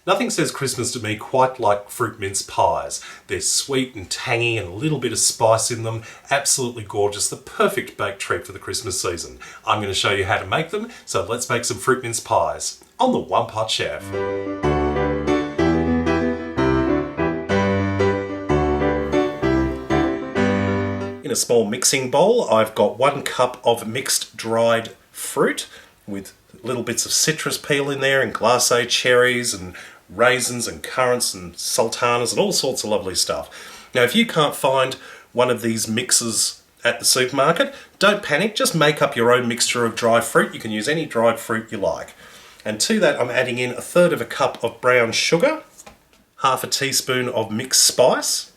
Nothing says Christmas to me quite like fruit mince pies. They're sweet and tangy and a little bit of spice in them. Absolutely gorgeous. The perfect baked treat for the Christmas season. I'm going to show you how to make them, so let's make some fruit mince pies on the One Pot Chef. In a small mixing bowl, I've got 1 cup of mixed dried fruit with little bits of citrus peel in there and glacé cherries and raisins and currants and sultanas and all sorts of lovely stuff. Now, if you can't find one of these mixes at the supermarket, don't panic, just make up your own mixture of dry fruit. You can use any dried fruit you like. And to that, I'm adding in 1/3 cup of brown sugar, 1/2 teaspoon of mixed spice,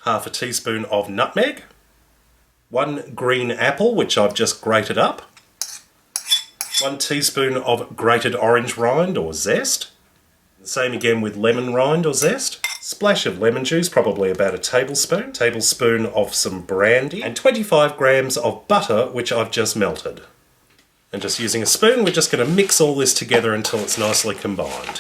1/2 teaspoon of nutmeg, 1 green apple, which I've just grated up, 1 teaspoon of grated orange rind or zest, same again with lemon rind or zest, splash of lemon juice, probably about a tablespoon of some brandy, and 25 grams of butter, which I've just melted. And just using a spoon, we're just going to mix all this together until it's nicely combined.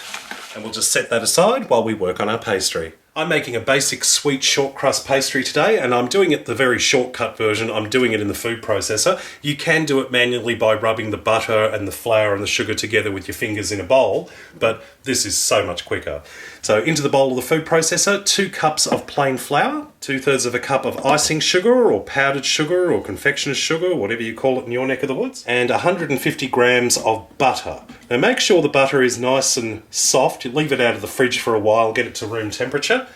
And we'll just set that aside while we work on our pastry. I'm making a basic sweet short crust pastry today, and I'm doing it the very shortcut version. I'm doing it in the food processor. You can do it manually by rubbing the butter and the flour and the sugar together with your fingers in a bowl, but this is so much quicker. So into the bowl of the food processor, 2 cups of plain flour, 2/3 cup of icing sugar or powdered sugar or confectioner's sugar, whatever you call it in your neck of the woods, and 150 grams of butter. Now make sure the butter is nice and soft. You leave it out of the fridge for a while, get it to room temperature.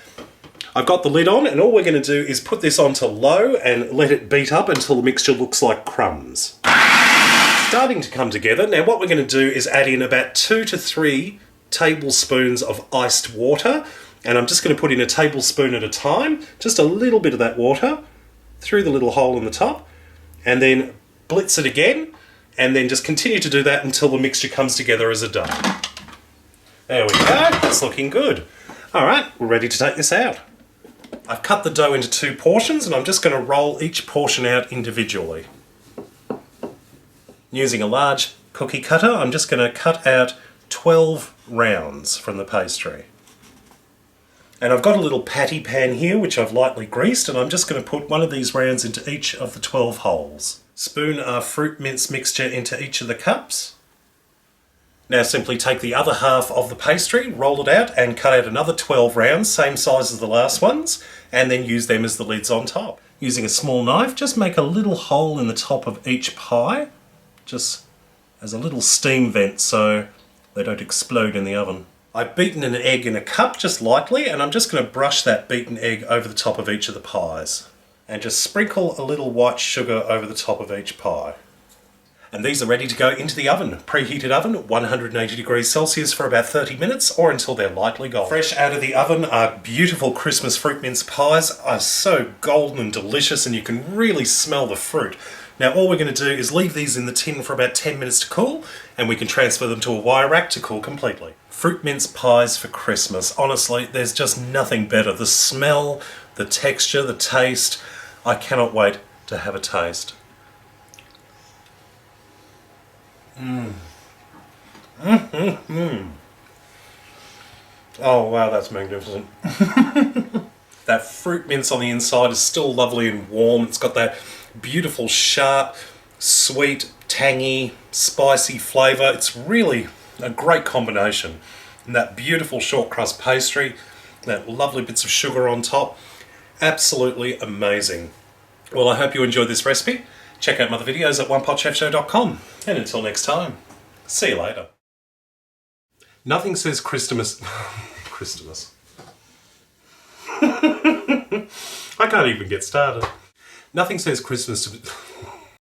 I've got the lid on, and all we're going to do is put this onto low and let it beat up until the mixture looks like crumbs. Starting to come together. Now what we're going to do is add in about 2 to 3 tablespoons of iced water, and I'm just going to put in a tablespoon at a time, just a little bit of that water through the little hole in the top, and then blitz it again, and then just continue to do that until the mixture comes together as a dough. There we go, that's looking good. Alright, we're ready to take this out. I've cut the dough into 2 portions, and I'm just going to roll each portion out individually. Using a large cookie cutter, I'm just going to cut out 12 rounds from the pastry. And I've got a little patty pan here which I've lightly greased, and I'm just going to put one of these rounds into each of the 12 holes. Spoon our fruit mince mixture into each of the cups. Now simply take the other half of the pastry, roll it out and cut out another 12 rounds, same size as the last ones, and then use them as the lids on top. Using a small knife, just make a little hole in the top of each pie, just as a little steam vent so they don't explode in the oven. I've beaten an egg in a cup just lightly, and I'm just going to brush that beaten egg over the top of each of the pies. And just sprinkle a little white sugar over the top of each pie. And these are ready to go into the oven. Preheated oven, 180 degrees Celsius for about 30 minutes or until they're lightly golden. Fresh out of the oven are beautiful Christmas fruit mince pies. Are so golden and delicious, and you can really smell the fruit. Now all we're going to do is leave these in the tin for about 10 minutes to cool, and we can transfer them to a wire rack to cool completely. Fruit mince pies for Christmas. Honestly, there's just nothing better. The smell, the texture, the taste. I cannot wait to have a taste. Oh wow, that's magnificent. That fruit mince on the inside is still lovely and warm. It's got that beautiful, sharp, sweet, tangy, spicy flavour. It's really a great combination. And that beautiful short crust pastry, that lovely bits of sugar on top. Absolutely amazing. Well, I hope you enjoyed this recipe. Check out my other videos at OnePotChefShow.com. And until next time, see you later. Nothing says Christmas... Christmas. I can't even get started. Nothing says Christmas to...